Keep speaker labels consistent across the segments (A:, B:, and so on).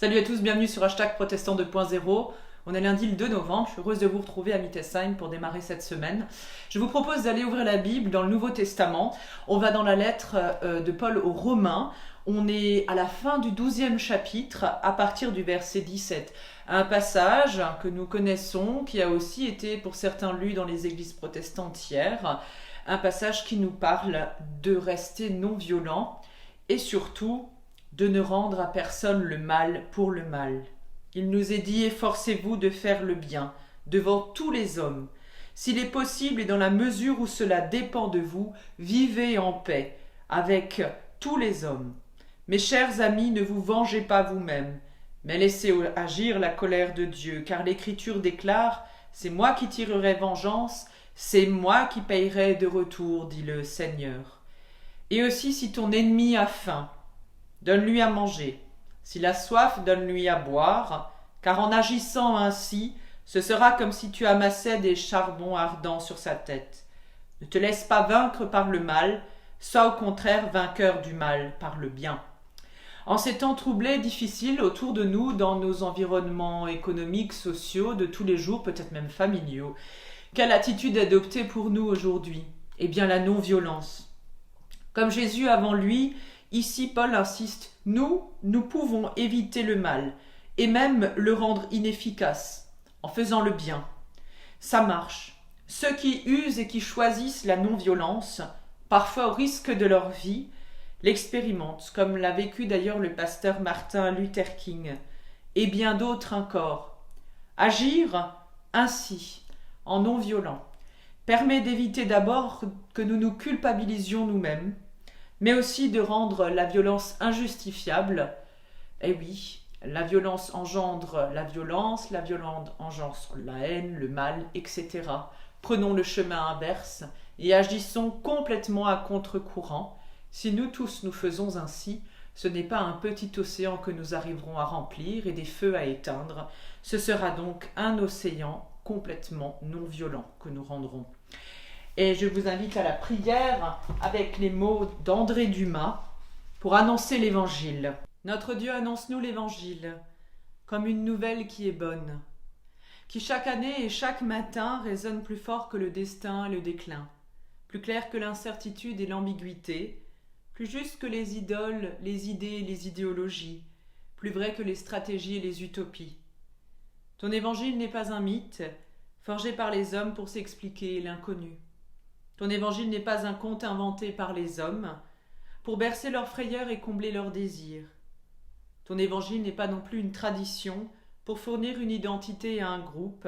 A: Salut à tous, bienvenue sur Protestant 2.0. On est lundi le 2 novembre, je suis heureuse de vous retrouver à Mittesheim pour démarrer cette semaine. Je vous propose d'aller ouvrir la Bible dans le Nouveau Testament. On va dans la lettre de Paul aux Romains. On est à la fin du 12e chapitre, à partir du verset 17. Un passage que nous connaissons, qui a aussi été pour certains lu dans les églises protestantes hier. Un passage qui nous parle de rester non violent et surtout de ne rendre à personne le mal pour le mal. Il nous est dit « Efforcez-vous de faire le bien devant tous les hommes. S'il est possible et dans la mesure où cela dépend de vous, vivez en paix avec tous les hommes. Mes chers amis, ne vous vengez pas vous-même, mais laissez agir la colère de Dieu, car l'Écriture déclare « C'est moi qui tirerai vengeance, c'est moi qui payerai de retour, dit le Seigneur. » Et aussi si ton ennemi a faim, donne-lui à manger. S'il a soif, donne-lui à boire, car en agissant ainsi, ce sera comme si tu amassais des charbons ardents sur sa tête. Ne te laisse pas vaincre par le mal, sois au contraire vainqueur du mal par le bien. En ces temps troublés, difficiles autour de nous, dans nos environnements économiques, sociaux, de tous les jours, peut-être même familiaux, quelle attitude adopter pour nous aujourd'hui? Eh bien la non-violence. Comme Jésus avant lui, ici, Paul insiste, nous pouvons éviter le mal et même le rendre inefficace en faisant le bien. Ça marche. Ceux qui usent et qui choisissent la non-violence, parfois au risque de leur vie, l'expérimentent, comme l'a vécu d'ailleurs le pasteur Martin Luther King, et bien d'autres encore. Agir ainsi, en non-violent, permet d'éviter d'abord que nous nous culpabilisions nous-mêmes, mais aussi de rendre la violence injustifiable. Eh oui, la violence engendre la violence engendre la haine, le mal, etc. Prenons le chemin inverse et agissons complètement à contre-courant. Si nous tous nous faisons ainsi, ce n'est pas un petit océan que nous arriverons à remplir et des feux à éteindre. Ce sera donc un océan complètement non violent que nous rendrons. Et je vous invite à la prière avec les mots d'André Dumas pour annoncer l'Évangile. Notre Dieu, annonce-nous l'Évangile comme une nouvelle qui est bonne, qui chaque année et chaque matin résonne plus fort que le destin et le déclin, plus clair que l'incertitude et l'ambiguïté, plus juste que les idoles, les idées et les idéologies, plus vrai que les stratégies et les utopies. Ton Évangile n'est pas un mythe, forgé par les hommes pour s'expliquer l'inconnu. Ton évangile n'est pas un conte inventé par les hommes pour bercer leurs frayeurs et combler leurs désirs. Ton évangile n'est pas non plus une tradition pour fournir une identité à un groupe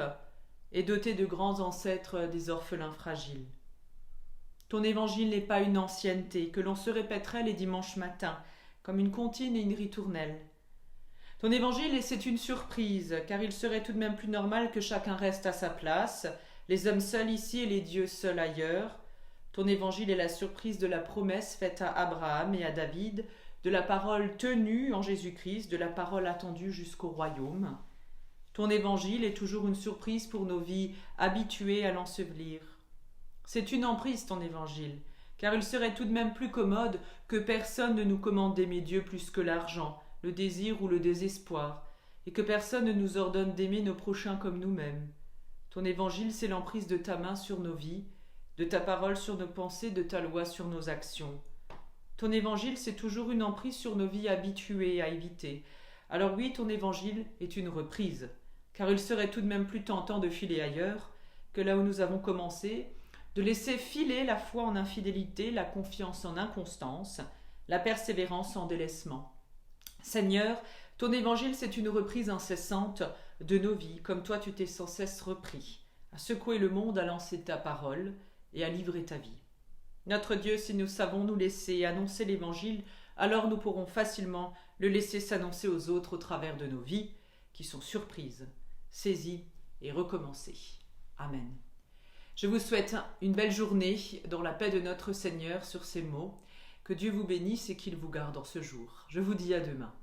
A: et doter de grands ancêtres des orphelins fragiles. Ton évangile n'est pas une ancienneté que l'on se répéterait les dimanches matins comme une comptine et une ritournelle. Ton évangile, c'est une surprise, car il serait tout de même plus normal que chacun reste à sa place, les hommes seuls ici et les dieux seuls ailleurs. Ton évangile est la surprise de la promesse faite à Abraham et à David, de la parole tenue en Jésus-Christ, de la parole attendue jusqu'au royaume. Ton évangile est toujours une surprise pour nos vies habituées à l'ensevelir. C'est une emprise, ton évangile, car il serait tout de même plus commode que personne ne nous commande d'aimer Dieu plus que l'argent, le désir ou le désespoir, et que personne ne nous ordonne d'aimer nos prochains comme nous-mêmes. Ton évangile, c'est l'emprise de ta main sur nos vies, de ta parole sur nos pensées, de ta loi sur nos actions. Ton évangile, c'est toujours une emprise sur nos vies habituées à éviter. Alors oui, ton évangile est une reprise, car il serait tout de même plus tentant de filer ailleurs que là où nous avons commencé, de laisser filer la foi en infidélité, la confiance en inconstance, la persévérance en délaissement. Seigneur, ton évangile, c'est une reprise incessante de nos vies, comme toi tu t'es sans cesse repris, à secouer le monde, à lancer ta parole et à livrer ta vie. Notre Dieu, si nous savons nous laisser annoncer l'Évangile, alors nous pourrons facilement le laisser s'annoncer aux autres au travers de nos vies, qui sont surprises, saisies et recommencées. Amen. Je vous souhaite une belle journée dans la paix de notre Seigneur sur ces mots. Que Dieu vous bénisse et qu'il vous garde en ce jour. Je vous dis à demain.